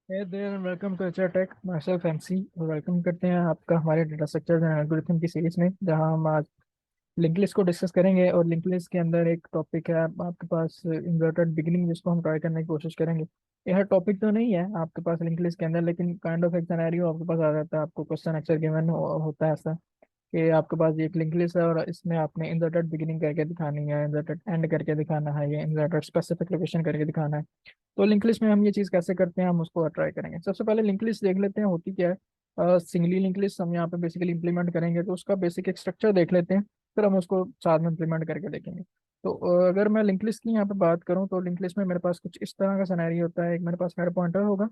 Hey there welcome to HR tech myself MC. Welcome करते हैं आपका हमारे डेटा स्ट्रक्चर एंड एल्गोरिथम की सीरीज में, जहां हम आज लिंक लिस्ट को डिस्कस करेंगे। और लिंक लिस्ट के अंदर एक टॉपिक है आपके पास इन्वर्टेड बिगिनिंग, जिसको हम ट्राई करने की कोशिश करेंगे। यह टॉपिक तो नहीं है आपके पास लिंक लिस्ट के अंदर, लेकिन काइंड ऑफ एक सिनेरियो आपके पास आ जाता है। आपको क्वेश्चन अक्सर गिवन होता है ऐसा कि आपके पास एक लिंक लिस्ट है और इसमें आपने इंसर्टेड बिगिनिंग करके दिखानी है, इंसर्टेड एंड करके दिखाना है, या इंसर्टेड स्पेसिफिक लोकेशन करके दिखाना है। तो लिंक लिस्ट में हम ये चीज़ कैसे करते हैं, हम उसको ट्राई करेंगे। सबसे पहले लिंक लिस्ट देख लेते हैं होती क्या है। सिंगली लिंक लिस्ट हम यहाँ पे बेसिकली इंप्लीमेंट करेंगे, तो उसका बेसिक एक स्ट्रक्चर देख लेते हैं, फिर हम उसको साथ में इंप्लीमेंट करके देखेंगे। तो अगर मैं लिंक लिस्ट की यहाँ पे बात करूँ, तो लिंक लिस्ट में मेरे पास कुछ इस तरह का सिनेरियो होता है। एक मेरे पास हेड पॉइंटर होगा,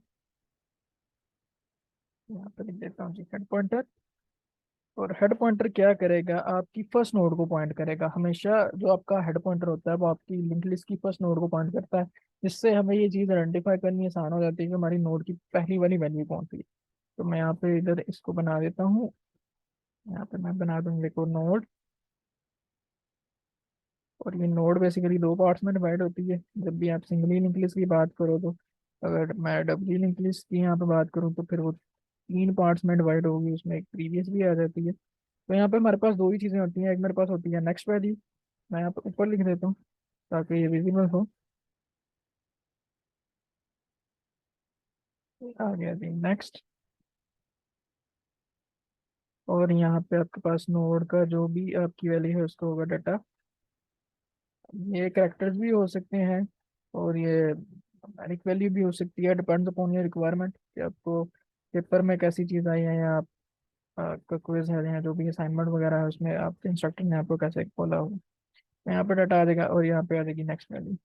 यहाँ पे लिख देता हूँ जी हेड पॉइंटर। और हेड पॉइंटर क्या करेगा, आपकी फर्स्ट नोड को पॉइंट करेगा। हमेशा जो आपका हेड पॉइंटर होता है वो आपकी लिंक लिस्ट की फर्स्ट नोड को पॉइंट करता है, जिससे हमें ये चीज़ आइडेंटिफाई करनी आसान हो जाती है कि हमारी नोड की पहली वाली वैल्यू कौन सी है। तो मैं यहाँ पे इधर इसको बना देता हूँ। यहाँ पे मैं बना दूंगी देखो नोड। और ये नोड बेसिकली दो पार्ट्स में डिवाइड होती है जब भी आप सिंगली लिंक लिस्ट की बात करो तो। अगर मैं डबली लिंक लिस्ट की यहाँ पे बात करूँ तो फिर वो तीन पार्ट्स में डिवाइड होगी, उसमें एक प्रीवियस भी आ जाती है। तो यहाँ पे हमारे पास दो ही चीज़ें होती हैं। एक मेरे पास होती है नेक्स्ट वैल्यू, मैं यहाँ पे ऊपर लिख देता हूँ ताकि ये विजिबल हो। आ गया जी नेक्स्ट। और यहाँ पे आपके पास नोड का जो भी आपकी वैल्यू है उसको होगा डाटा। ये कैरेक्टर्स भी हो सकते हैं और ये न्यूमेरिक वैल्यू भी हो सकती है, डिपेंड्स अपॉन योर रिक्वायरमेंट कि आपको पेपर में कैसी चीज़ आई है, या आपका क्विज है, या जो भी असाइनमेंट वगैरह है उसमें आपके इंस्ट्रक्टर ने आपको कैसे बोला हो। यहाँ पे डाटा आ जाएगा और यहाँ पे आ जाएगी नेक्स्ट वैल्यू।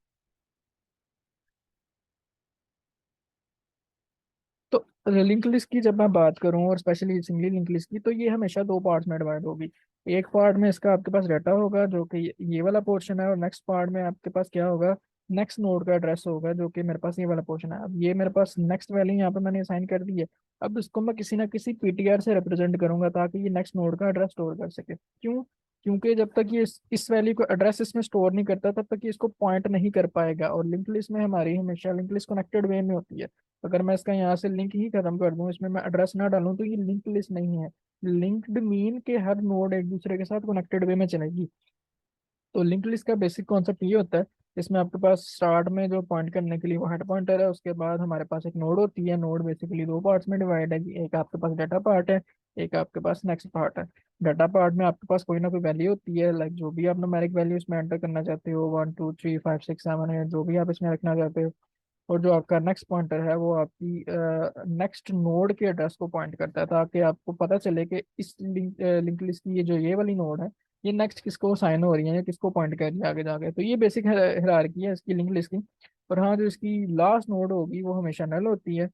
तो लिंक लिस्ट की जब मैं बात करूं, और स्पेशली सिंगली लिंक लिस्ट की, तो ये हमेशा दो पार्ट्स में डिवाइड होगी। एक पार्ट में इसका आपके पास डाटा होगा जो कि ये वाला पोर्शन है, और नेक्स्ट पार्ट में आपके पास क्या होगा, नेक्स्ट नोड का एड्रेस होगा जो कि मेरे पास ये वाला पोर्शन है। अब ये मेरे पास नेक्स्ट वैल्यू यहाँ पे मैंने असाइन कर दी है। अब इसको मैं किसी ना किसी पीटीआर से रिप्रेजेंट करूंगा ताकि ये नेक्स्ट नोड का एड्रेस स्टोर कर सके। क्यों? क्योंकि जब तक ये इस वैल्यू को एड्रेस इसमें स्टोर नहीं करता तब तक ये इसको पॉइंट नहीं कर पाएगा। और लिंक लिस्ट में हमारी हमेशा लिंक लिस्ट कनेक्टेड वे में होती है। अगर मैं इसका यहाँ से लिंक ही खत्म कर दूं, इसमें मैं एड्रेस ना डालूं, तो ये लिंक लिस्ट नहीं है। लिंक्ड मीन के हर नोड एक दूसरे के साथ कनेक्टेड वे में चलेगी। तो लिंक लिस्ट का बेसिक कॉन्सेप्ट ये होता है, इसमें आपके पास स्टार्ट में जो पॉइंट करने के लिए वो हेड पॉइंटर है, उसके बाद हमारे पास एक नोड होती है। नोड बेसिकली दो पार्ट्स में डिवाइड है, एक आपके पास डाटा पार्ट है, एक आपके पास नेक्स्ट पार्ट है। डाटा पार्ट में आपके पास कोई ना कोई वैल्यू होती है, लाइक जो भी आप न्यूमेरिक वैल्यू इसमें एंटर करना चाहते हो, 1 2 3 5 6 7 है, जो भी आप इसमें रखना चाहते हो। और जो आपका नेक्स्ट पॉइंटर है वो आपकी नेक्स्ट नोड के एड्रेस को पॉइंट करता है, ताकि आपको पता चले कि इस लिंक लिस्ट की ये जो ये वाली नोड है, ये नेक्स्ट किसको साइन हो रही है या किसको पॉइंट कर रही है आगे जाके। तो ये बेसिक हायरार्की है इसकी लिंक लिस्ट की। और हाँ, जो इसकी लास्ट नोड होगी वो हमेशा नल होती है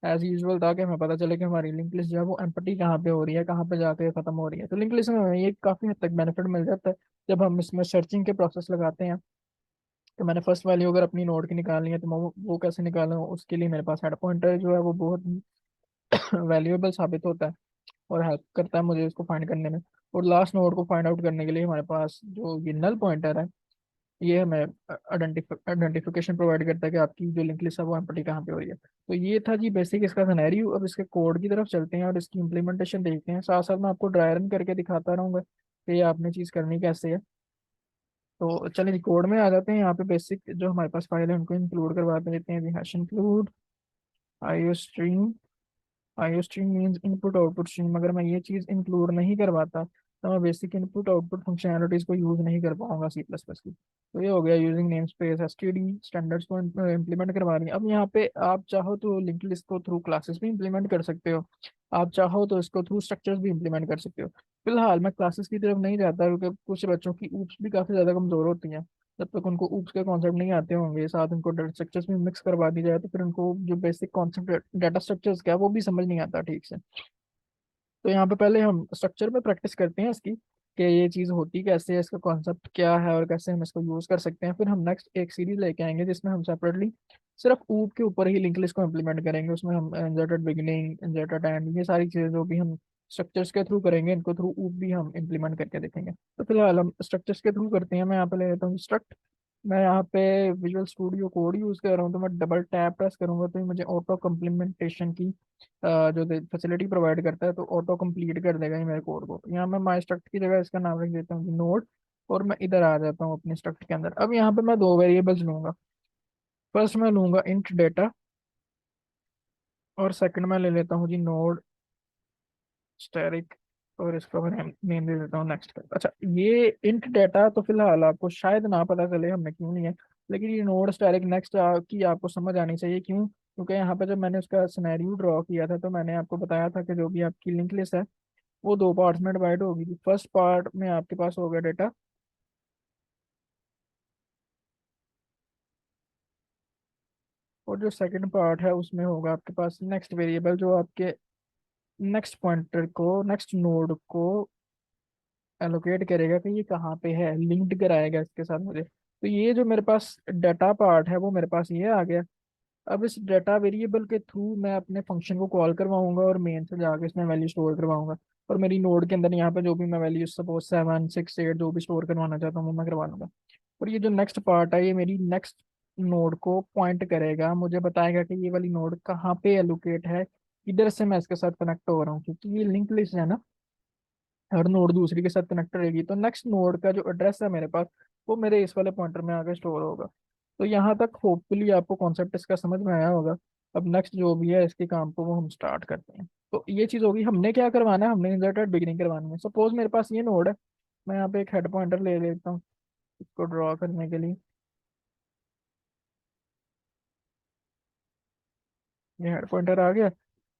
एज यूजुअल, ताकि हमें पता चले कि हमारी लिंक लिस्ट जो है वो एम्प्टी कहाँ पे हो रही है, कहाँ पे जाके खत्म हो रही है। तो लिंक लिस्ट में हमें ये काफ़ी हद तक बेनिफिट मिल जाता है जब हम इसमें सर्चिंग के प्रोसेस लगाते हैं। तो मैंने फर्स्ट वैल्यू अगर अपनी नोड की निकालनी है तो मैं वो कैसे निकालूं, उसके लिए मेरे पास हेड पॉइंटर जो है वो बहुत वैल्यूएबल साबित होता है और हेल्प करता है मुझे इसको फाइंड करने में। और लास्ट नोड को फाइंड आउट करने के लिए हमारे पास जो ये नल पॉइंटर है, ये हमें आइडेंटिफिकेशन प्रोवाइड करता है कि आपकी जो लिंक लिस्ट है वो एम्प्टी कहाँ पे हो रही है। तो ये था जी बेसिक इसका सिनेरियो। अब इसके कोड की तरफ चलते हैं और इसकी इम्प्लीमेंटेशन देखते हैं। साथ साथ मैं आपको ड्राई रन करके दिखाता रहूंगा कि ये आपने चीज़ करनी कैसे है। तो चलिए कोड में आ जाते हैं। यहाँ पे बेसिक जो हमारे पास फाइल है उनको इंक्लूड करवा देते हैं। Hash include IO stream. IO stream means input output stream. अगर मैं ये चीज़ इंक्लूड नहीं करवाता तो मैं बेसिक इनपुट आउटपुट फंक्शनैलिटीज को यूज़ नहीं कर पाऊंगा सी प्लस प्लस की। तो ये हो गया using name space STD standards को इम्प्लीमेंट करवा रही है। अब यहाँ पे आप चाहो तो लिंक लिस्ट को थ्रू क्लासेस भी इम्प्लीमेंट कर सकते हो, आप चाहो तो इसको थ्रू स्ट्रक्चर्स भी इम्प्लीमेंट कर सकते हो। फिलहाल मैं क्लासेस की तरफ नहीं जाता क्योंकि कुछ बच्चों की ऊप्स भी काफ़ी ज़्यादा कमज़ोर होती हैं। जब तक उनको ऊप्स के कॉन्सेप्ट नहीं आते होंगे, साथ उनको डाटा स्ट्रक्चर्स में मिक्स करवा दी जाए, तो फिर उनको जो बेसिक कॉन्सेप्ट डाटा स्ट्रक्चर्स क्या है वो भी समझ नहीं आता ठीक से। तो यहाँ पे पहले हम स्ट्रक्चर पे प्रैक्टिस करते हैं इसकी कि ये चीज़ होती कैसे है, इसका कॉन्सेप्ट क्या है और कैसे हम इसको यूज़ कर सकते हैं। फिर हम नेक्स्ट एक सीरीज लेके आएंगे जिसमें हम सेपरेटली सिर्फ ऊप के ऊपर ही लिंक लिस्ट को इम्प्लीमेंट करेंगे। उसमें हम इंसर्टेड बिगिनिंग, इंसर्टेड एंड, ये सारी चीज़ें जो भी हम स्ट्रक्चर्स के थ्रू करेंगे इनको थ्रू ऊप भी हम इम्प्लीमेंट करके देखेंगे। तो फिलहाल हम स्ट्रक्चर्स के थ्रू करते हैं। मैं यहाँ पे ले लेता हूँ स्ट्रक्ट। मैं यहाँ पे विजुअल स्टूडियो कोड यूज़ कर रहा हूँ, तो मैं डबल टैप प्रेस करूंगा तो ये मुझे ऑटो कम्प्लीमेंटेशन की जो फैसिलिटी प्रोवाइड करता है, तो ऑटो कंप्लीट कर देगा ये मेरे कोड को। यहाँ मैं माई स्ट्रक्ट की जगह इसका नाम रख देता हूँ नोड, और मैं इधर आ जाता हूँ अपने स्ट्रक्ट के अंदर। अब यहाँ पे मैं दो वेरिएबल्स लूंगा। फर्स्ट मैं लूंगा इंट डेटा, और सेकंड मैं ले लेता हूँ जी नोड स्टैटिक, और इसका मैं नेम दे देता हूँ नेक्स्ट। अच्छा, ये इंट डाटा तो फिलहाल आपको शायद ना पता चले हमने क्यों नहीं है, लेकिन ये नोड स्टैटिक नेक्स्ट की आपको समझ आनी चाहिए। क्यों? क्योंकि यहाँ पे जब मैंने उसका सिनेरियो ड्रॉ किया था, तो मैंने आपको बताया था कि जो भी आपकी लिंक लिस्ट है वो दो पार्ट्स में डिवाइड होगी। फर्स्ट पार्ट में आपके पास होगा डेटा, और जो सेकंड पार्ट है उसमें होगा आपके पास नेक्स्ट वेरिएबल, जो आपके नेक्स्ट पॉइंटर को, नेक्स्ट नोड को एलोकेट करेगा कि ये कहाँ पे है, लिंक्ड कराएगा इसके साथ मुझे। तो ये जो मेरे पास डाटा पार्ट है वो मेरे पास ये आ गया। अब इस डाटा वेरिएबल के थ्रू मैं अपने फंक्शन को कॉल करवाऊंगा और मेन से जाके इसमें वैल्यू स्टोर करवाऊंगा। और मेरी नोड के अंदर यहाँ पे जो भी मैं वैल्यू सपोज 7 6 8 जो भी स्टोर करवाना चाहता हूँ वो मैं करवा लूंगा। और ये जो नेक्स्ट पार्ट है ये मेरी नेक्स्ट नोड को पॉइंट करेगा, मुझे बताएगा कि ये वाली नोड कहाँ पे एलोकेट है, इधर से मैं इसके साथ कनेक्ट हो रहा हूँ, क्योंकि ये लिंक लिस्ट है ना, हर नोड दूसरी के साथ कनेक्ट रहेगी, तो नेक्स्ट नोड का जो एड्रेस है मेरे पास वो मेरे इस वाले पॉइंटर में आके स्टोर होगा। तो यहाँ तक होपफुली आपको कॉन्सेप्ट इसका समझ में आया होगा। अब नेक्स्ट जो भी है इसके काम को वो हम स्टार्ट करते हैं। तो ये चीज़ होगी, हमने क्या करवाना है, हमने इंसर्टेड बिगिनिंग करवानी है। सपोज मेरे पास ये नोड है, मैं यहाँ पे एक हेड पॉइंटर ले लेता हूँ इसको ड्रॉ करने के लिए। ये हेड पॉइंटर आ गया,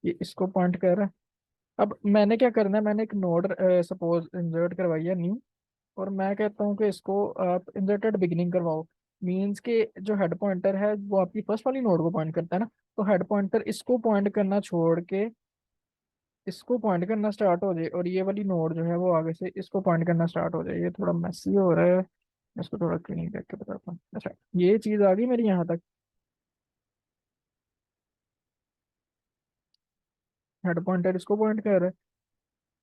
ये इसको पॉइंट कर रहा है। अब मैंने क्या करना है, मैंने एक नोड सपोज इंसर्ट करवाई है न्यू, और मैं कहता हूँ कि इसको आप इंसर्टेड बिगिनिंग करवाओ। मीन्स के जो हेड पॉइंटर है वो आपकी फर्स्ट वाली नोड को पॉइंट करता है ना, तो हेड पॉइंटर इसको पॉइंट करना छोड़ के इसको पॉइंट करना स्टार्ट हो जाए, और ये वाली नोड जो है वो आगे से इसको पॉइंट करना स्टार्ट हो जाए। ये थोड़ा मेसी हो रहा है, इसको थोड़ा क्लीन करके बताता हूँ। अच्छा, ये चीज़ आ गई मेरी यहाँ तक। हेड पॉइंटर इसको पॉइंट कर रहा है।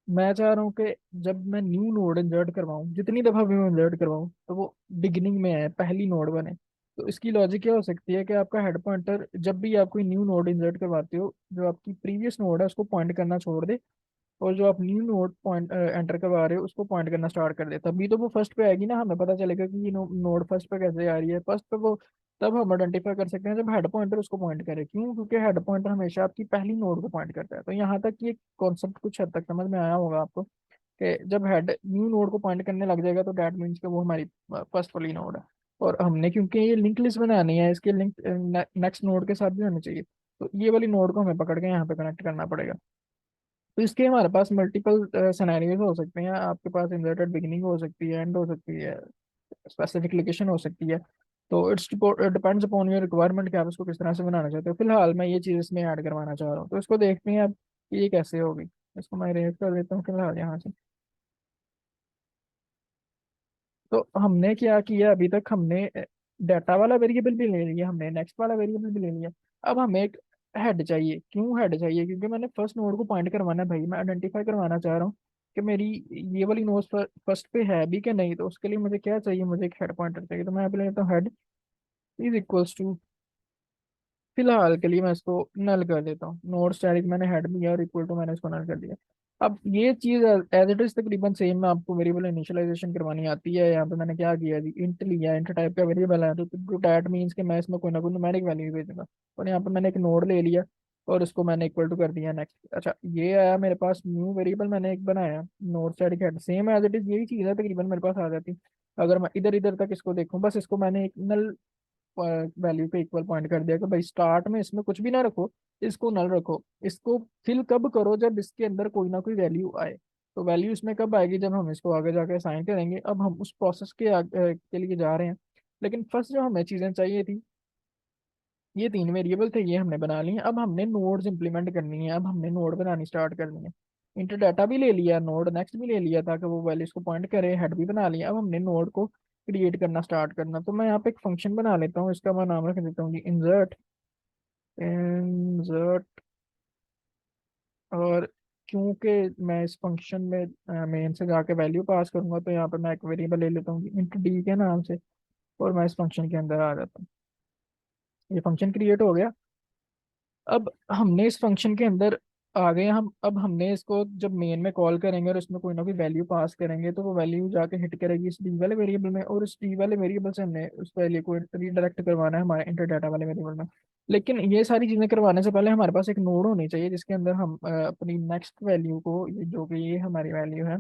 मैं चाह रहा हूँ कि जब मैं न्यू नोड इंसर्ट करवाऊँ, जितनी दफा भी मैं इंसर्ट करवाऊँ, तो वो बिगिनिंग में है, पहली नोड बने। तो इसकी लॉजिक क्या हो सकती है कि आपका हेड पॉइंटर जब भी आप कोई न्यू नोड इंसर्ट करवाते हो, जो आपकी प्रीवियस नोड है उसको पॉइंट करना छोड़ दे, और जो आप न्यू नोड पॉइंट एंटर करवा रहे हो उसको पॉइंट करना स्टार्ट कर दे। तभी तो वो फर्स्ट पे आएगी ना, हमें पता चलेगा कि ये नोड फर्स्ट पे कैसे आ रही है। फर्स्ट पे वो तब हम आइडेंटिफाई कर सकते हैं जब हेड पॉइंटर उसको पॉइंट करे। क्यों? क्योंकि हेड पॉइंटर हमेशा आपकी पहली नोड को पॉइंट करता है। तो यहाँ तक ये कॉन्सेप्ट कुछ हद तक समझ में आया होगा आपको, कि जब हेड न्यू नोड को पॉइंट करने लग जाएगा तो डैट मीन्स कि वो हमारी फर्स्ट वाली नोड है। और हमने क्योंकि ये लिंक लिस्ट बनानी है, इसके लिंक नेक्स्ट नोड के साथ भी होनी चाहिए, तो ये वाली नोड को हमें पकड़ के यहाँ पे कनेक्ट करना पड़ेगा। तो इसके हमारे पास मल्टीपल सिनेरियोज हो सकते हैं। आपके पास इंसर्टेड बिगिनिंग हो सकती है, एंड हो सकती है, स्पेसिफिक लोकेशन हो सकती है। तो it's depends upon your requirement कि आप इसको किस तरह से बनाना चाहते हो। फिलहाल मैं ये चीज़ इसमें ऐड करवाना चाह रहा हूँ, तो इसको देखते हैं अब कि ये कैसे होगी। इसको मैं रेट कर देता हूँ फिलहाल यहाँ से। तो हमने क्या किया अभी तक, हमने डाटा वाला वेरिएबल भी ले लिया, हमने नेक्स्ट वाला वेरिएबल भी ले लिया। अब हमें एक हेड चाहिए। क्यों हेड चाहिए? क्योंकि मैंने फर्स्ट नोड को पॉइंट करवाना है भाई, मैं आइडेंटिफाई करवाना चाह रहा हूँ कि मेरी ये वाली नोड फर्स्ट पे है भी कि नहीं। तो उसके लिए मुझे क्या चाहिए, मुझे एक हेड पॉइंटर चाहिए। तो मैं यहाँ पे ले लेता हूँ हेड इज इक्वल्स टू, फिलहाल के लिए मैं इसको नल कर देता हूँ। नोड स्टैटिक मैंने हेड लिया और इक्वल टू मैंने इसको नल कर दिया। अब ये चीज एज इट इज तकरीबन सेम है, आपको वेरिएबल इनिशियलाइजेशन करवानी आती है। यहाँ पे मैंने क्या किया जी, इंट लिया, इंट टाइप का वेरिएबल है, तो डैट मीन्स कि मैं इसमें कोई ना कोई न्यूमेरिक वैल्यू भेजूंगा। और यहाँ पे मैंने एक नोड ले लिया और इसको मैंने इक्वल टू कर दिया नेक्स्ट। अच्छा, ये आया मेरे पास न्यू वेरिएबल, मैंने एक बनाया node static head, same as it is यही चीज है तकरीबन मेरे पास आ जाती। अगर मैं इधर इधर तक इसको देखूं, बस इसको मैंने एक नल वैल्यू पे इक्वल पॉइंट कर दिया कि भाई स्टार्ट में इसमें कुछ भी ना रखो, इसको नल रखो। इसको फिल कब करो, जब इसके अंदर कोई ना कोई वैल्यू आए। तो वैल्यू इसमें कब आएगी, जब हम इसको आगे जाके असाइन करेंगे। अब हम उस प्रोसेस के लिए जा रहे हैं। लेकिन फर्स्ट जो हमें चीज़ें चाहिए थी, ये तीन वेरिएबल थे, ये हमने बना लिए। अब हमने नोड्स इंप्लीमेंट करनी है, अब हमने नोड बनानी स्टार्ट करनी है। इंटर डाटा भी ले लिया, नोड नेक्स्ट भी ले लिया ताकि वो वैल्यूज को पॉइंट करे, हेड भी बना लिया। अब हमने नोड को क्रिएट करना स्टार्ट करना। तो मैं यहाँ पे एक फंक्शन बना लेता हूँ, इसका मैं नाम रख देता हूँ जी इंसर्ट। इंसर्ट, और क्योंकि मैं इस फंक्शन में मेन से जाके वैल्यू पास करूंगा, तो यहाँ पे मैं एक वेरिएबल ले लेता हूँ इंट डी के नाम से। और मैं इस फंक्शन के अंदर आ जाता हूँ। ये फंक्शन क्रिएट हो गया। अब हमने इस फंक्शन के अंदर आ गए हम। अब हमने इसको जब मेन में कॉल करेंगे और इसमें कोई ना कोई वैल्यू पास करेंगे तो वो वैल्यू जाके हिट करेगी इस डी वाले वेरिएबल में, और इस डी वाले वेरिएबल से हमने उस वैल्यू को रीडायरेक्ट करवाना है हमारे इंटर डाटा वाले वेरिएबल में। लेकिन ये सारी चीजें करवाने से पहले हमारे पास एक नोड होनी चाहिए जिसके अंदर हम अपनी नेक्स्ट वैल्यू को, जो कि ये हमारी वैल्यू है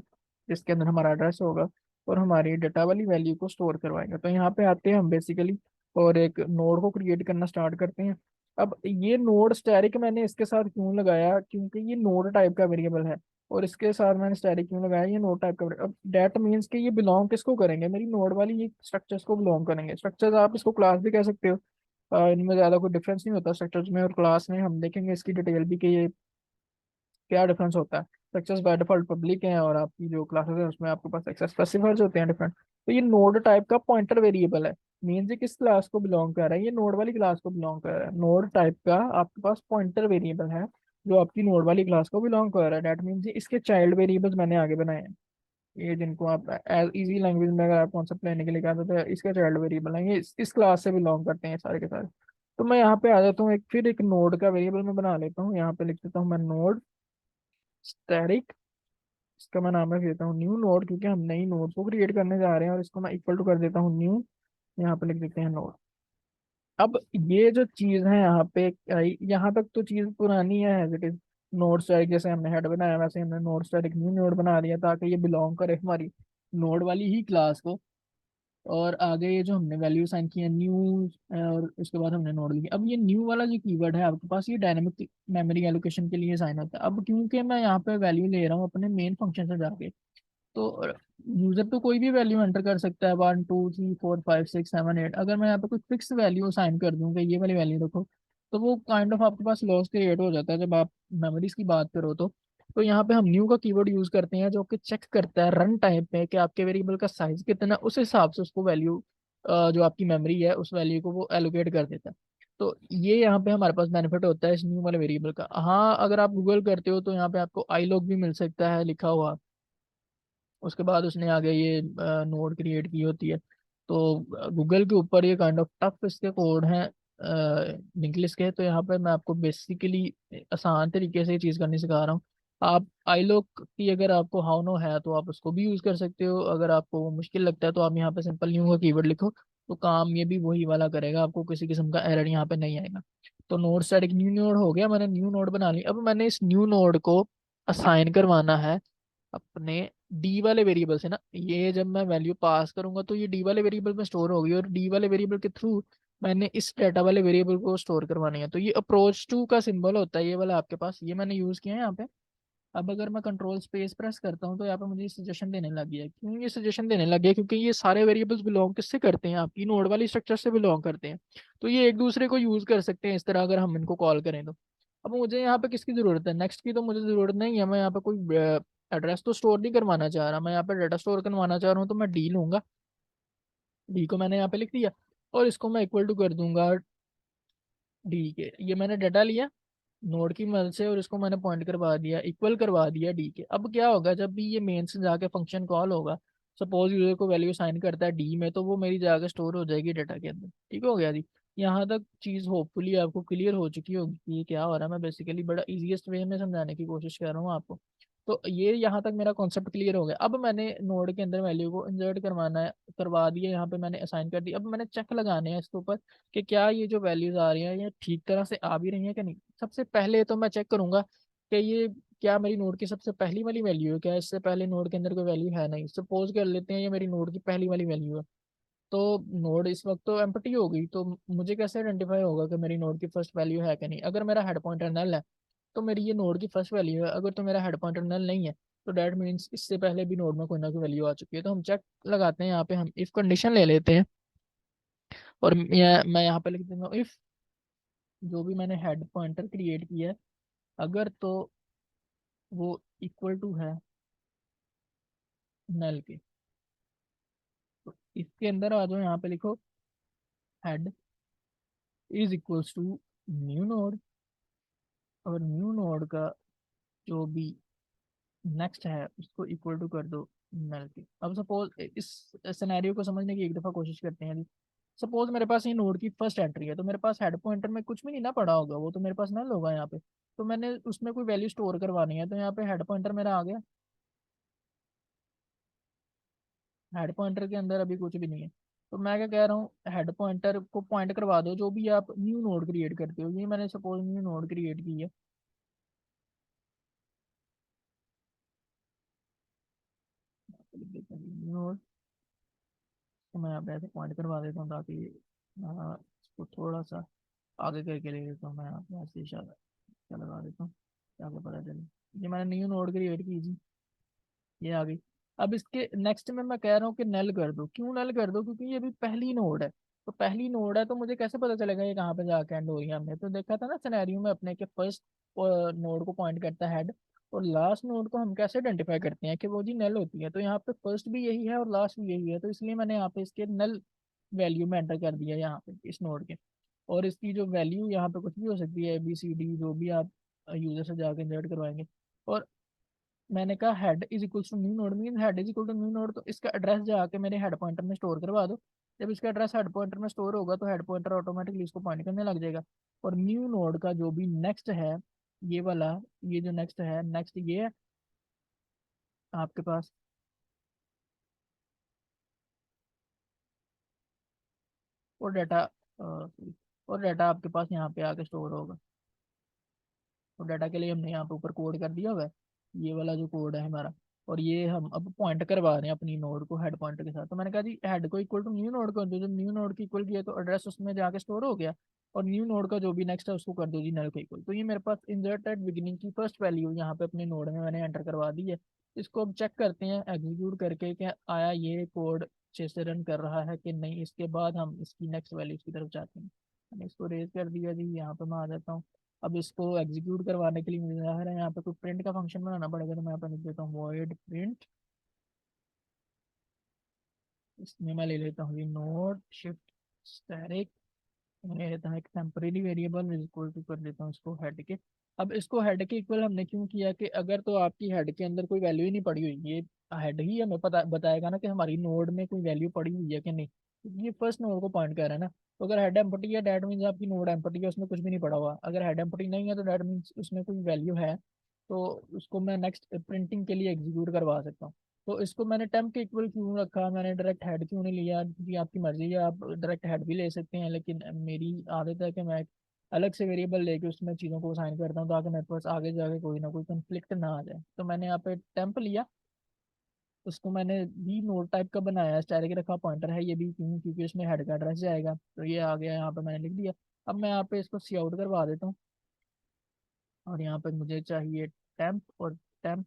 जिसके अंदर हमारा एड्रेस होगा, और हमारी डाटा वाली वैल्यू को स्टोर करवाएंगे। तो यहाँ पे आते हैं हम बेसिकली, और एक नोड को क्रिएट करना स्टार्ट करते हैं। अब ये नोड स्टैरिक मैंने इसके साथ क्यों लगाया, क्योंकि ये नोड टाइप का वेरिएबल है। और इसके साथ मैंने स्टैरिक क्यों लगाया, ये नोड टाइप का अब डेट मीन्स कि ये बिलोंग किसको करेंगे, मेरी नोड वाली ये स्ट्रक्चर्स को बिलोंग करेंगे। स्ट्रक्चर्स आप इसको क्लास भी कह सकते हो। इनमें ज्यादा कोई डिफरेंस नहीं होता स्ट्रक्चर्स में और क्लास में। हम देखेंगे इसकी डिटेल भी कि ये क्या डिफरेंस होता है। स्ट्रक्चर्स बाय डिफॉल्ट पब्लिक हैं और आपकी जो क्लासेस है उसमें आपके पास एक्सेस स्पेसिफायर्स होते हैं डिफरेंट। तो ये नोड टाइप का पॉइंटर वेरिएबल है। मीन्स ये किस क्लास को बिलोंग कर रहा है, ये नोड वाली क्लास को बिलोंग कर रहा है। नोड टाइप का आपके पास पॉइंटर वेरिएबल है जो आपकी नोड वाली क्लास को बिलोंग कर रहा है। दैट मीन्स इसके चाइल्ड वेरिएबल्स मैंने आगे बनाए हैं। ये जिनको आप एज इजी लैंग्वेज में अगर आप कॉन्सेप्ट लेने के लिए कहते तो इसके चाइल्ड वेरिएबल हैं, ये इस क्लास से बिलोंग करते हैं सारे के सारे। तो मैं यहाँ पे आ जाता हूँ, एक फिर एक नोड का वेरिएबल मैं बना लेता हूँ। यहाँ पे लिख देता हूँ मैं नोड स्टैटिक। इसका मैं नाम रख देता हूँ न्यू नोड, क्योंकि हम नई नोड को क्रिएट करने जा रहे हैं। और इसको मैं इक्वल टू कर देता हूँ न्यू। यहाँ पे लिख देते हैं नोड। अब ये जो चीज है यहाँ पे, यहाँ तक तो चीज पुरानी है as it is. Node static जैसे हमने हेड बनाया वैसे हमने नोड स्टैटिक न्यू नोड बना दिया ताकि ये बिलोंग करे हमारी नोड वाली ही क्लास को। और आगे ये जो हमने वैल्यू साइन की है न्यू, और उसके बाद हमने नोड लिखी। अब ये न्यू वाला जो कीवर्ड है आपके पास, ये डायनेमिक मेमोरी एलोकेशन के लिए साइन होता है। अब क्योंकि मैं यहाँ पे वैल्यू ले रहा हूँ अपने मेन फंक्शन से जाके, तो यूजर तो कोई भी वैल्यू एंटर कर सकता है, 1 2 3 4 5 6 7 8। अगर मैं यहाँ पे कोई फिक्स वैल्यू असाइन कर दूँ कि ये वाली वैल्यू रखो, तो वो काइंड ऑफ आपके पास लॉस क्रिएट हो जाता है जब आप मेमोरीज की बात करो। तो यहाँ पे हम न्यू का कीवर्ड यूज करते हैं जो कि चेक करता है रन टाइम पे कि आपके वेरिएबल का साइज कितना है, उस हिसाब से उसको वैल्यू, जो आपकी मेमोरी है उस वैल्यू को वो एलोकेट कर देता है। तो ये यहाँ पे हमारे पास बेनिफिट होता है इस न्यू वाले वेरिएबल का। हाँ, अगर आप गूगल करते हो तो यहाँ पे आपको आई लॉग भी मिल सकता है लिखा हुआ। उसके बाद उसने आगे ये नोड क्रिएट की होती है। तो गूगल के ऊपर ये काइंड ऑफ टफ इसके कोड हैं इंग्लिश के। तो यहाँ पे मैं आपको बेसिकली आसान तरीके से ये चीज़ करनी सिखा रहा हूँ। आप आईलॉक की अगर आपको हाउ नो है तो आप उसको भी यूज़ कर सकते हो। अगर आपको वो मुश्किल लगता है तो आप यहाँ पे सिंपल न्यू का कीवर्ड लिखो, तो काम ये भी वही वाला करेगा, आपको किसी किस्म का एरर यहाँ पे नहीं आएगा। तो नोड स्टैटिक न्यू नोड हो गया, मैंने न्यू नोड बना ली। अब मैंने इस न्यू नोड को असाइन करवाना है अपने डी वाले वेरिएबल से ना। ये जब मैं वैल्यू पास करूंगा तो ये डी वाले वेरिएबल में स्टोर होगी, और डी वाले वेरिएबल के थ्रू मैंने इस डाटा वाले वेरिएबल को स्टोर करवानी है। तो ये अप्रोच टू का सिंबल होता है ये वाला आपके पास, ये मैंने यूज किया है यहाँ पे। अब अगर मैं कंट्रोल स्पेस प्रेस करता हूँ तो यहाँ पे मुझे सजेशन देने लग गया। क्यों ये सजेशन देने लग गया, क्योंकि ये सारे वेरिएबल्स बिलोंग किससे करते हैं, आपकी नोड वाली स्ट्रक्चर से बिलोंग करते हैं। तो ये एक दूसरे को यूज कर सकते हैं इस तरह अगर हम इनको कॉल करें तो। अब मुझे यहाँ पे किसकी जरूरत है, नेक्स्ट की तो मुझे जरूरत नहीं है। मैं यहाँ पे कोई एड्रेस तो स्टोर नहीं करवाना चाह रहा, मैं यहाँ पे डाटा स्टोर करवाना चाह रहा हूँ। तो मैं डी लूंगा, डी को मैंने यहाँ पे लिख दिया, और इसको मैं इक्वल टू कर दूंगा डी के। ये मैंने डाटा लिया नोड की मदद से और इसको मैंने पॉइंट करवा दिया, इक्वल करवा दिया डी के। अब क्या होगा जब भी ये मेन से जाके फंक्शन कॉल होगा, सपोज यूजर को वैल्यू साइन करता है डी में, तो वो मेरी जाकर स्टोर हो जाएगी डाटा के अंदर। ठीक हो गया जी। यहाँ तक चीज़ होपफुली आपको क्लियर हो चुकी होगी कि ये क्या हो रहा है। मैं बेसिकली बड़ा इजीएस्ट वे में समझाने की कोशिश कर रहा हूँ आपको। तो ये यहाँ तक मेरा कॉन्सेप्ट क्लियर हो गया। अब मैंने नोड के अंदर वैल्यू को इंसर्ट करवाना है, करवा दिया, यहाँ पे मैंने असाइन कर दिया। अब मैंने चेक लगाने हैं इसके ऊपर कि क्या ये जो वैल्यूज आ रही हैं ये ठीक तरह से आ भी रही हैं कि नहीं। सबसे पहले तो मैं चेक करूंगा कि ये क्या मेरी नोड की सबसे पहली वाली वैल्यू है, क्या इससे पहले नोड के अंदर कोई वैल्यू है नहीं। सपोज कर लेते हैं ये मेरी नोड की पहली वाली वैल्यू है, तो नोड इस वक्त तो एम्प्टी हो गई। तो मुझे कैसे आइडेंटिफाई होगा कि मेरी नोड की फर्स्ट वैल्यू है कि नहीं। अगर मेरा हेड पॉइंटर नल है तो मेरी ये नोड की फर्स्ट वैल्यू है। अगर तो मेरा हेड पॉइंटर नल नहीं है तो डैट मीन्स इससे पहले भी नोड में कोई ना कोई वैल्यू आ चुकी है। तो हम चेक लगाते हैं, यहाँ पे हम इफ कंडीशन ले लेते हैं, और मैं यहाँ पे लिख दूंगा इफ जो भी मैंने हेड पॉइंटर क्रिएट किया है अगर तो वो इक्वल टू है नल के, तो इसके अंदर आ जाओ, यहाँ पे लिखो head is equals to new node, और न्यू नोड का जो भी नेक्स्ट है उसको इक्वल टू कर दो नल के। अब सपोज इस सिनेरियो को समझने की एक दफ़ा कोशिश करते हैं। सपोज मेरे पास ये नोड की फर्स्ट एंट्री है, तो मेरे पास हेड पॉइंटर में कुछ भी नहीं ना पड़ा होगा, वो तो मेरे पास नल होगा यहाँ पे। तो मैंने उसमें कोई वैल्यू स्टोर करवानी है, तो यहाँ पे हेड पॉइंटर मेरा आ गया। हेड पॉइंटर के अंदर अभी कुछ भी नहीं है। तो मैं क्या कह रहा हूँ, हेड पॉइंटर को पॉइंट करवा दो जो भी आप न्यू नोड क्रिएट करते हो। ये मैंने सपोज न्यू नोड क्रिएट की है। न्यू नोड, तो मैं यहाँ पे ऐसे पॉइंट करवा देता हूँ ताकि इसको थोड़ा सा आगे करके ले लेता हूँ। मैं यहाँ पे ऐसे इशारा क्या लगा देता हूँ ताकि पता चले। ये मैंने न्यू नोड क्रिएट की जी, ये आ गई। अब इसके नेक्स्ट में मैं कह रहा हूँ कि नल कर दो। क्यों नल कर दो? क्योंकि ये भी पहली नोड है। तो पहली नोड है तो मुझे कैसे पता चलेगा ये कहाँ पे जाके एंड हो रही है? हमने तो देखा था ना सिनेरियो में अपने के फर्स्ट नोड को पॉइंट करता है हेड, और लास्ट नोड को हम कैसे आइडेंटिफाई करते हैं कि वो जी नल होती है। तो यहाँ पे फर्स्ट भी यही है और लास्ट भी यही है, तो इसलिए मैंने यहाँ पे इसके नल वैल्यू में एंटर कर दिया यहाँ पे इस नोड के। और इसकी जो वैल्यू यहाँ पे कुछ भी हो सकती है, ABCD जो भी आप यूजर से जाके इंसर्ट करवाएंगे। और मैंने कहा head is equal to new node, mean head is equal to new node, तो इसका एड्रेस जाके मेरे हेड पॉइंटर में स्टोर करवा दो। जब इसका एड्रेस हेड पॉइंटर में स्टोर होगा तो हेड पॉइंटर ऑटोमेटिकली इसको पॉइंट करने लग जाएगा। और न्यू नोड का जो भी नेक्स्ट है, ये वाला, ये जो नेक्स्ट है, नेक्स्ट ये है आपके पास। और डाटा और डाटा आपके पास यहाँ पे आके स्टोर होगा। और डाटा के लिए हमने यहाँ पे ऊपर कोड कर दिया हुआ है, ये वाला जो कोड है हमारा। और ये हम अब पॉइंट करवा रहे हैं अपनी नोड को हेड पॉइंटर के साथ। तो मैंने कहा जी हेड को इक्वल टू न्यू नोड कर दो, जब न्यू नोड की इक्वल किया तो एड्रेस उसमें जाके स्टोर हो गया। और न्यू नोड का जो भी नेक्स्ट है उसको कर दो जी नल के इक्वल। तो ये मेरे पास इंसर्ट एट बिगिनिंग की फर्स्ट वैल्यू यहाँ पे अपने नोड में मैंने एंटर करवा दी है। इसको अब चेक करते हैं एग्जीक्यूट करके कि आया ये कोड अच्छे से रन कर रहा है कि नहीं। इसके बाद हम इसकी नेक्स्ट वैल्यूज की तरफ जाते हैं। मैंने इसको रेज कर दिया जी, यहाँ पे मैं आ जाता हूँ। अब इसको एग्जीक्यूट करवाने के लिए मुझे ज़ाहिर है यहाँ पे कोई प्रिंट का फंक्शन बनाना पड़ेगा। तो मैं यहाँ पे लिख देता हूँ वॉइड प्रिंट। इसमें मैं ले लेता हूँ ये नोड शिफ्ट स्टैटिक, ले लेता हूँ एक टेम्परेरी वेरिएबल इक्वल टू कर देता हूँ इसको हेड के। अब इसको हेड के इक्वल हमने क्यों किया कि अगर तो आपकी हेड के अंदर कोई वैल्यू ही नहीं पड़ी हुई, ये हेड ही हमें पता बताएगा ना कि हमारी नोड में कोई वैल्यू पड़ी हुई है कि नहीं, क्योंकि ये फर्स्ट नोड को पॉइंट कर रहा है ना। तो अगर हेड एम्प्टी है डैट मीन्स आपकी नोड एम्प्टी है, उसमें कुछ भी नहीं पड़ा हुआ। अगर हेड एम्प्टी नहीं है तो डैट मीन्स उसमें कोई वैल्यू है। तो उसको मैं नेक्स्ट प्रिंटिंग के लिए एग्जीक्यूट करवा सकता हूँ। तो इसको मैंने टेम्प के इक्वल क्यों रखा, मैंने डायरेक्ट हेड क्यों नहीं लिया? क्योंकि आपकी मर्जी है, आप डायरेक्ट हेड भी ले सकते हैं, लेकिन मेरी आदत है कि मैं एक अलग से वेरिएबल लेके उसमें चीज़ों को साइन करता हूँ ताकि मेरे पास आगे जाके कोई ना कोई कंफ्लिक्ट ना आ जाए। तो मैंने यहाँ पे टेम्प लिया, उसको मैंने भी नोड टाइप का बनाया, स्टैटिक रखा, पॉइंटर है ये भी, क्यों? क्योंकि इसमें हेड का एड्रेस जाएगा। तो ये आ गया यहाँ पे, मैंने लिख दिया। अब मैं यहाँ पे इसको सी आउट करवा देता हूँ। और यहाँ पे मुझे चाहिए टेम्प। और टेम्प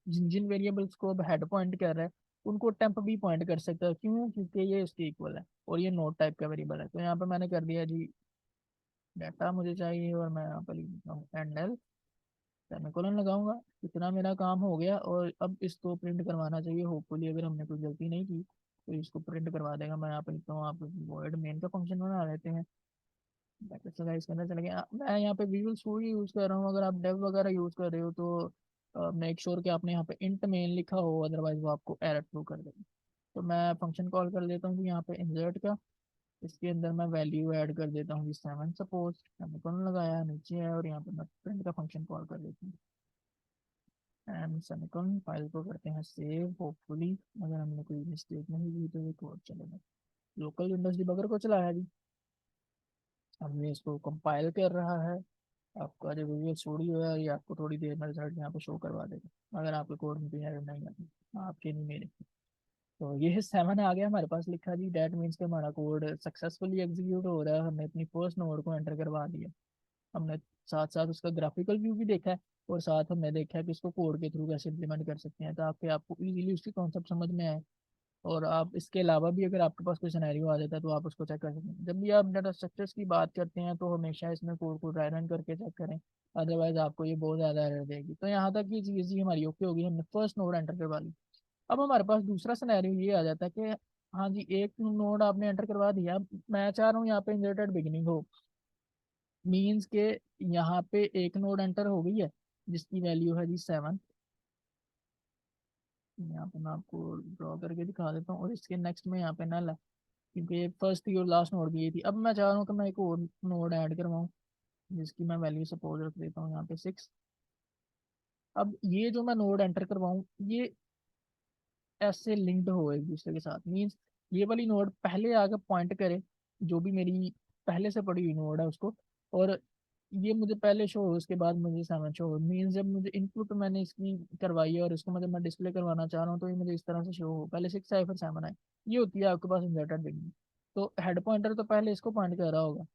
जिन जिन वेरिएबल्स को अब हेड पॉइंट कर रहा है उनको टेम्प भी पॉइंट कर सकता है। क्यों? क्योंकि ये इसके इक्वल है और ये नोट टाइप का वेरिएबल है। तो यहाँ पे मैंने कर दिया जी डाटा मुझे चाहिए, और मैं यहाँ पर लिख देता हूँ एंड एल, सेमीकोलन लगाऊंगा। इतना मेरा काम हो गया। और अब इसको प्रिंट करवाना चाहिए, होपफुली अगर हमने कोई गलती नहीं की तो इसको प्रिंट करवा देगा। मैं यहाँ पे लिखता हूँ, आप वर्ड मेन का फंक्शन बना लेते हैं। बैकअप चला इसके अंदर चला गया। मैं यहाँ पे विजुअल स्टूडियो यूज़ कर रहा हूँ, अगर आप डेव वगैरह यूज़ कर रहे हो तो मेक श्योर कि आपने यहाँ पे इंट मेन लिखा हो, अदरवाइज वो आपको एरर थ्रो कर देगा। तो मैं फंक्शन कॉल कर देता हूँ कि यहाँ पे इंसर्ट का, इसके अंदर मैं वैल्यू ऐड कर देता हूँ 7 सपोज, सेमीकोलन लगाया नीचे है, और यहाँ पे मैं प्रिंट का फंक्शन कॉल कर देता हूँ एंड सेमीकोलन। फाइल को करते हैं सेव, होपफुली अगर हमने कोई मिस्टेक नहीं की तो ये कोड चलेगा। लोकल विंडोज डिबगर को चलाया जी। अब ये इसको कंपाइल कर रहा है। आपका जो विजुअल स्टूडियो है ये आपको थोड़ी देर में रिजल्ट यहाँ पे शो करवा देगा, अगर आपके कोड में कोई एरर नहीं आती, आपके नहीं मेरे। तो ये 7 आ गया हमारे पास लिखा जी, डैट मीन्स कि हमारा कोड सक्सेसफुली एग्जीक्यूट हो रहा है, हमने अपनी फर्स्ट नोड को एंटर करवा दिया। हमने साथ साथ उसका ग्राफिकल व्यू भी देखा है, और साथ हमने देखा है कि इसको कोड के थ्रू कैसे इम्प्लीमेंट कर सकते हैं ताकि आपको इजीली उसकी कॉन्सेप्ट समझ में आए। और आप इसके अलावा भी अगर आपके पास कोई सिनेरियो आ जाता है तो आप उसको चेक कर सकते हैं। जब भी आप डाटा स्ट्रक्चर्स की बात करते हैं तो हमेशा इसमें कोड को ड्राई रन करके चेक करें, अदरवाइज आपको ये बहुत ज़्यादा एरर देगी। तो यहाँ तक ये चीज़ ही हमारी ओके होगी, हमने फर्स्ट नोड एंटर करवा ली। अब हमारे पास दूसरा सिनेरियो ये आ जाता है कि हाँ जी एक नोड आपने एंटर करवा दिया, मैं चाह रहा हूँ यहाँ पे इंसर्टेड बिगिनिंग हो, मीन्स के यहाँ पे एक नोड एंटर हो गई है जिसकी वैल्यू है जी 7। यहाँ पे मैं आपको ड्रॉ करके दिखा देता हूँ, और इसके नेक्स्ट में यहाँ पे नल है। क्योंकि ये फर्स्ट थी और लास्ट नोड भी ये थी। अब मैं चाह रहा हूँ कि मैं एक और नोड ऐड करवाऊँ, जिसकी मैं वैल्यू सपोज रख देता हूँ यहाँ पे 6। अब ये जो मैं नोड एंटर करवाऊँ, ये ऐसे लिंक्ड हो एक दूसरे के साथ, मीन्स ये वाली नोड पहले आगे पॉइंट करे जो भी मेरी पहले से पड़ी हुई नोड है उसको, और ये मुझे पहले शो हो उसके बाद मुझे 7 शो हो। मीन्स जब मुझे इनपुट मैंने इसकी करवाई है और इसको मतलब मैं डिस्प्ले करवाना चाह रहा हूँ, तो ये मुझे इस तरह से शो हो, पहले 6 आए फिर 7 आए। ये होती है आपके पास इन्वर्टेड बिगनिंग। तो हेड पॉइंटर तो पहले इसको पॉइंट कर रहा होगा,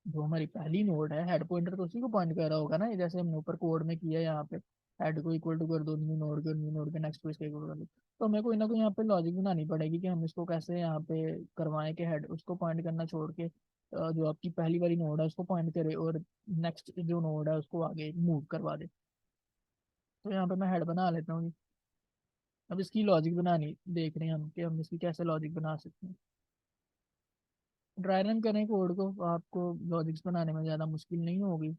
जो हमारी पहली नोड है हेड पॉइंटर तो उसी को पॉइंट कर रहा होगा ना, ये जैसे हमने ऊपर कोड में किया है यहाँ पे, हेड को इक्वल टू कर दो न्यू नोड के, न्यू नोड के नेक्स्ट को इसके इक्वल कर दो। तो हमें कोई ना कोई यहाँ पे लॉजिक बनानी पड़ेगी कि हम इसको कैसे यहाँ पे करवाएं कि हेड उसको पॉइंट करना छोड़ के जो आपकी पहली वाली नोड है उसको पॉइंट करे और नेक्स्ट जो नोड है उसको आगे मूव करवा दे। तो यहाँ पे मैं हेड बना लेता हूँ। अब इसकी लॉजिक बनानी देख रहे हैं हम कि हम इसकी कैसे लॉजिक बना सकते हैं। ड्राई रन करें कोड को, आपको लॉजिक्स बनाने में ज़्यादा मुश्किल नहीं होगी।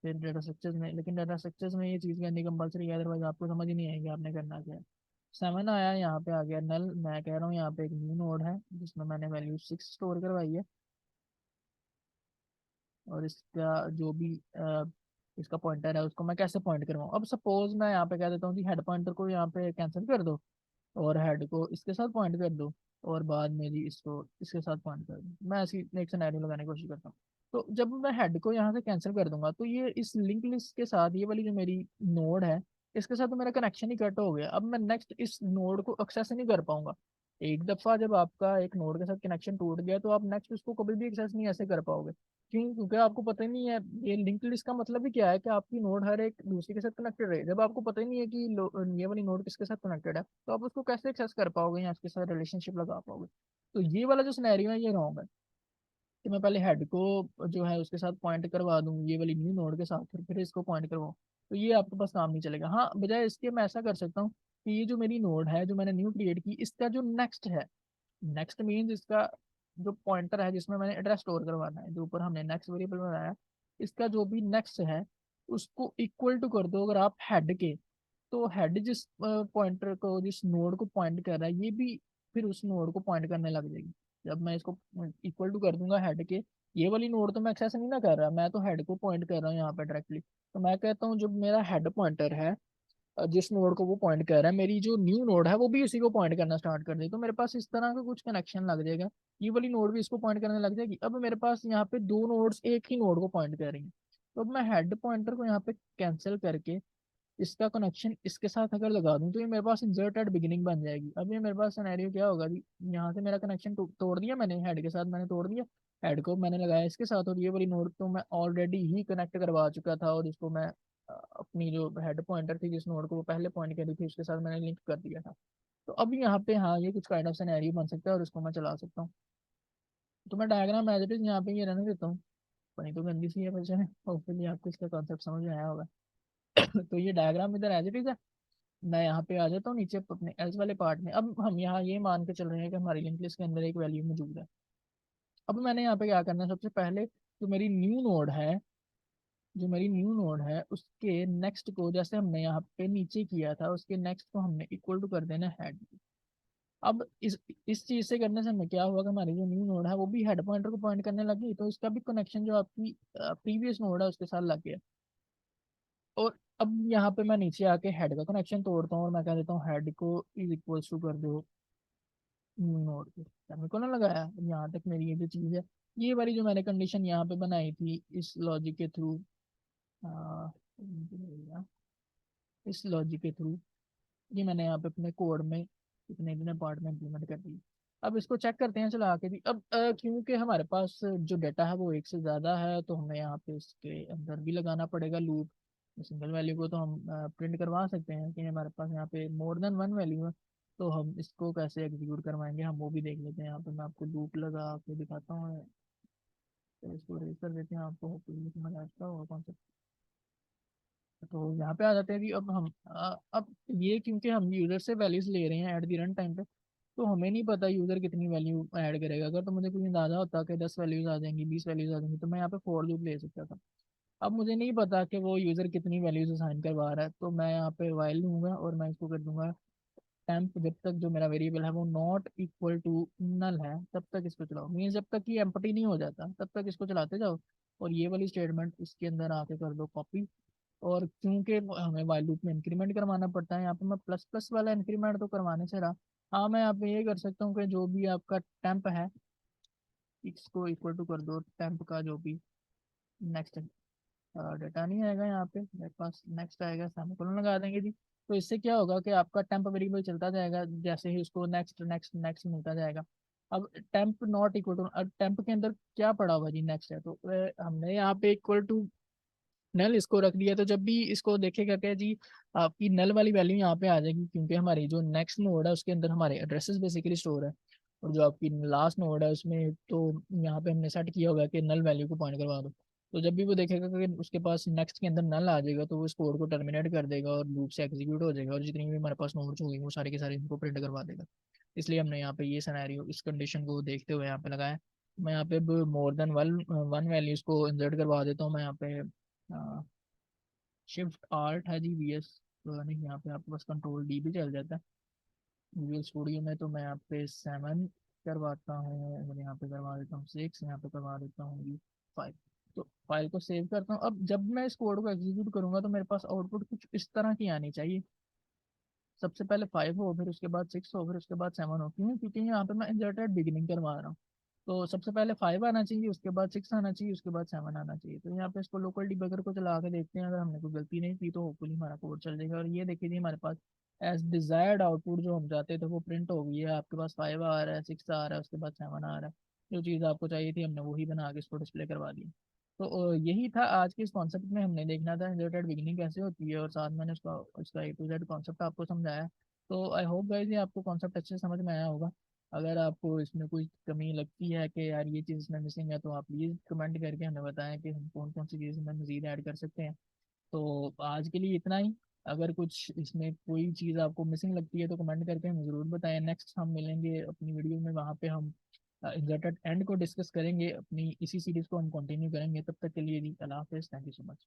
फिर डाटा स्ट्रक्चर्स में, लेकिन डाटा स्ट्रक्चर्स में ये चीज़ करनी कंपलसरी है, अदरवाइज आपको समझ ही नहीं आएगी आपने करना क्या है। 7 आया, यहाँ पे आ गया नल। मैं कह रहा हूँ यहाँ पे एक न्यू नोड है जिसमें मैंने वैल्यू 6 स्टोर करवाई है, और इसका जो भी इसका पॉइंटर है उसको मैं कैसे पॉइंट करवाऊँ। अब सपोज मैं यहाँ पे कह देता हूँ कि हेड पॉइंटर को यहाँ पे कैंसिल कर दो और हेड को इसके साथ पॉइंट कर दो, और बाद में जी इसको इसके साथ पॉइंट कर दो। मैं ऐसी एक सिनेरियो लगाने की कोशिश करता हूँ। तो जब मैं हेड को यहाँ से कैंसिल कर दूंगा, तो ये इस लिंक लिस्ट के साथ ये वाली जो मेरी नोड है इसके साथ तो मेरा कनेक्शन ही कट हो गया। अब मैं नेक्स्ट इस नोड को एक्सेस नहीं कर पाऊंगा। एक दफा जब आपका एक नोड के साथ कनेक्शन टूट गया, तो आप नेक्स्ट उसको कभी भी एक्सेस नहीं ऐसे कर पाओगे। क्यों? क्योंकि आपको पता ही नहीं है, ये लिंक लिस्ट का मतलब ही क्या है कि आपकी नोड हर एक दूसरे के साथ कनेक्टेड रहे। जब आपको पता ही नहीं है कि ये वाली नोड किसके साथ कनेक्टेड है, तो आप उसको कैसे एक्सेस कर पाओगे या उसके साथ रिलेशनशिप लगा पाओगे। तो ये वाला जो सिनेरियो है ये रॉन्ग है कि मैं पहले हेड को जो है उसके साथ पॉइंट करवा दूं ये वाली न्यू नोड के साथ, फिर इसको पॉइंट करवाऊं। तो ये आपके पास काम नहीं चलेगा। हाँ, बजाय इसके मैं ऐसा कर सकता हूँ कि ये जो मेरी नोड है जो मैंने न्यू क्रिएट की, इसका जो नेक्स्ट है, नेक्स्ट मीन्स इसका जो पॉइंटर है जिसमें मैंने एड्रेस स्टोर करवाना है, जो ऊपर हमने नेक्स्ट वेरिएबल बनाया, इसका जो भी नेक्स्ट है उसको इक्वल टू कर दो अगर आप हेड के। तो हेड जिस पॉइंटर को जिस नोड को पॉइंट कर रहा है, ये भी फिर उस नोड को पॉइंट करने लग जाएगी। जब मैं इसको इक्वल टू कर दूंगा हेड के, ये वाली नोड तो मैं एक्सेस नहीं ना कर रहा, मैं तो हेड को पॉइंट कर रहा हूँ यहाँ पे डायरेक्टली। तो मैं कहता हूँ जो मेरा हेड पॉइंटर है जिस नोड को वो पॉइंट कर रहा है, मेरी जो न्यू नोड है वो भी उसी को पॉइंट करना स्टार्ट कर दे, तो मेरे पास इस तरह का कुछ कनेक्शन लग जाएगा। ये वाली नोड भी इसको पॉइंट करने लग जाएगी। अब मेरे पास यहाँ पे दो नोड्स एक ही नोड को पॉइंट कर रही हैं। तो अब मैं हेड पॉइंटर को यहाँ पे कैंसिल करके इसका कनेक्शन इसके साथ अगर लगा दूं, तो ये मेरे पास इंसर्टेड बिगिनिंग बन जाएगी। अब ये मेरे पास सिनेरियो क्या होगा जी, यहाँ से मेरा कनेक्शन तोड़ दिया मैंने, हेड के साथ मैंने तोड़ दिया, हेड को मैंने लगाया इसके साथ, और ये वाली नोड तो मैं ऑलरेडी ही कनेक्ट करवा चुका था, और इसको मैं अपनी जो हेड पॉइंटर थी जिस नोड को वो पहले पॉइंट करी थी उसके साथ मैंने लिंक कर दिया था। तो अब यहाँ पे हाँ ये कुछ काइंड ऑफ सिनेरियो बन सकता है और इसको मैं चला सकता हूँ। तो मैं डायग्राम एज इट इज यहाँ पे ये रहने देता हूँ। वही तो गंदी सी है वैसे, होपफुली आपको इसका कॉन्सेप्ट समझ में आया होगा। तो ये डायग्राम इधर एज इट इज है। मैं यहाँ पे आ जाता हूँ नीचे अपने एल्स वाले पार्ट में। अब हम यहाँ ये मान के चल रहे हैं कि हमारी लिंक लिस्ट के अंदर एक वैल्यू मौजूद है। अब मैंने यहाँ पे क्या करना है, सबसे पहले जो मेरी न्यू नोड है उसके नेक्स्ट को, जैसे हमने यहाँ पे नीचे किया था उसके नेक्स्ट को हमने इक्वल टू कर देना हेड। अब इस चीज से करने से हमें क्या हुआ कि हमारी जो न्यू नोड है वो भी हेड पॉइंटर को पॉइंट करने लगी, तो इसका भी कनेक्शन जो आपकी प्रीवियस नोड है उसके साथ लग गया। और अब यहाँ पे मैं नीचे आके हेड का कनेक्शन तोड़ता हूँ और मैं कह देता हूँ हेड को इज इक्वल्स टू कर दो नोड पे। सेमीकोलन लगाया। यहाँ तक मेरी ये जो चीज़ है, ये वाली जो मैंने कंडीशन यहाँ पे बनाई थी इस लॉजिक के थ्रू, इस लॉजिक के थ्रू ये मैंने यहाँ पे अपने कोड में इतने दिन पार्ट में इम्प्लीमेंट कर दी। अब इसको चेक करते हैं चला के भी। अब क्योंकि हमारे पास जो डाटा है वो एक से ज़्यादा है, तो हमें यहाँ पे इसके अंदर भी लगाना पड़ेगा लूप। सिंगल वैल्यू को तो हम प्रिंट करवा सकते हैं कि हमारे पास यहाँ पे मोर देन वन वैल्यू है, तो हम इसको कैसे एग्जीक्यूट करवाएंगे हम वो भी देख लेते हैं। यहाँ पे मैं आपको लूप लगा के दिखाता हूँ, तो इसको रेज कर देते हैं, आपको होपफुली समझ आता होगा कौन सा। तो यहाँ पे आ जाते हैं कि अब हम अब ये क्योंकि हम यूजर से वैल्यूज ले रहे हैं एट द रन टाइम पे, तो हमें नहीं पता यूजर कितनी वैल्यू ऐड करेगा। अगर तो मुझे कोई अंदाजा होता कि 10 वैल्यूज आ जाएंगी 20 वैल्यूज आ जाएंगी तो मैं यहाँ पे फॉर लूप ले सकता था। अब मुझे नहीं पता कि वो यूज़र कितनी वैल्यूज असाइन करवा रहा है, तो मैं यहाँ पे वाइल लूंगा और मैं इसको कर दूंगा टेम्प। जब तक जो मेरा वेरिएबल है वो नॉट इक्वल टू नल है तब तक इसको चलाओ, मीन्स जब तक ये एम्प्टी नहीं हो जाता तब तक इसको चलाते जाओ। और ये वाली स्टेटमेंट इसके अंदर आके कर दो कॉपी। और क्योंकि हमें वाइल लूप में इंक्रीमेंट करवाना पड़ता है, यहाँ पे मैं प्लस प्लस वाला इंक्रीमेंट तो करवाने से रहा। हाँ, मैं यहाँ पे ये कर सकता हूँ कि जो भी आपका टेम्प है इसको इक्वल टू कर दो टेम्प का जो भी नेक्स्ट डेटा नहीं आएगा यहाँ पे मेरे पास, नेक्स्ट आएगा, सेमीकोलन लगा देंगे जी। तो इससे क्या होगा कि आपका टेम्प वेरिएबल चलता जाएगा, जैसे ही उसको नेक्स्ट नेक्स्ट नेक्स्ट मिलता जाएगा। अब टेम्प नॉट इक्वल टू, अब टेम्प के अंदर क्या पड़ा हुआ जी, नेक्स्ट है, तो हमने यहाँ पे इक्वल टू नल इसको रख दिया। तो जब भी इसको देखेगा क्या जी, आपकी नल वाली वैल्यू यहाँ पे आ जाएगी, क्योंकि हमारी जो नेक्स्ट नोड है उसके अंदर हमारे एड्रेसेस बेसिकली स्टोर है। और जो आपकी लास्ट नोड है उसमें तो यहाँ पे हमने सेट किया होगा कि नल वैल्यू को पॉइंट करवा दो। तो जब भी वो देखेगा कि उसके पास नेक्स्ट के अंदर नल आ जाएगा तो वो इस कोड को टर्मिनेट कर देगा और लूप से एग्जीक्यूट हो जाएगा, और जितनी भी हमारे पास नोड्स होगी वो सारी की सारी इनको प्रिंट करवा देगा। इसलिए हमने यहाँ पे ये सिनेरियो इस कंडीशन को देखते हुए यहाँ पे लगाया। मैं यहाँ पे more than one one values को इंसर्ट करवा देता हूँ। मैं यहाँ पे शिफ्ट आर्ट है जी, वी एस नहीं, यहाँ पे आपके पास कंट्रोल डी भी चल जाता है। विजुअल स्टूडियो में तो मैं यहाँ पे 7 करवाता हूँ, और यहाँ पे करवा देता हूँ 6, यहाँ पे करवा देता हूँ जी 5। तो फाइल को सेव करता हूँ। अब जब मैं इस कोड को एग्जीक्यूट करूंगा तो मेरे पास आउटपुट कुछ इस तरह की आनी चाहिए। सबसे पहले 5 हो, फिर उसके बाद 6 हो, फिर उसके बाद 7 हो। क्यों? क्योंकि यहाँ पे मैं इंसर्टेड बिगिनिंग करवा रहा हूँ। तो सबसे पहले 5 आना चाहिए, उसके बाद 6 आना चाहिए, उसके बाद 7 आना चाहिए। तो यहाँ पे इसको लोकल डिबगर को चला के देखते हैं, अगर हमने कोई गलती नहीं की तो होपफुली हमारा कोड चल जाएगा। और ये देखिए जी, हमारे पास एज डिजायर्ड आउटपुट जो हम चाहते थे वो प्रिंट हो गई है। आपके पास 5 आ रहा है, 6 आ रहा है, उसके बाद 7 आ रहा है। जो चीज़ आपको चाहिए थी हमने वही बना के इसको डिस्प्ले करवा दी। तो यही था आज के इस कॉन्सेप्ट में, हमने देखना था इंसर्टेड बिगिनिंग कैसे होती है, और साथ मैंने उसका उसका A to Z कॉन्सेप्ट आपको समझाया। तो आई होप गाइस ये आपको कॉन्सेप्ट अच्छे से समझ में आया होगा। अगर आपको इसमें कोई कमी लगती है कि यार ये चीज़ इसमें मिसिंग है, तो आप प्लीज़ कमेंट करके हमें बताएं कि हम कौन कौन सी चीज़ इसमें मज़ीद ऐड कर सकते हैं। तो आज के लिए इतना ही। अगर कुछ इसमें कोई चीज़ आपको मिसिंग लगती है तो कमेंट करके हमें ज़रूर बताएं। नेक्स्ट हम मिलेंगे अपनी वीडियो में, वहाँ पे हम इंसर्टेड एंड को डिस्कस करेंगे, अपनी इसी सीरीज़ को हम कंटिन्यू करेंगे। तब तक के लिए जी अल्लाह हाफिज़, थैंक यू सो मच।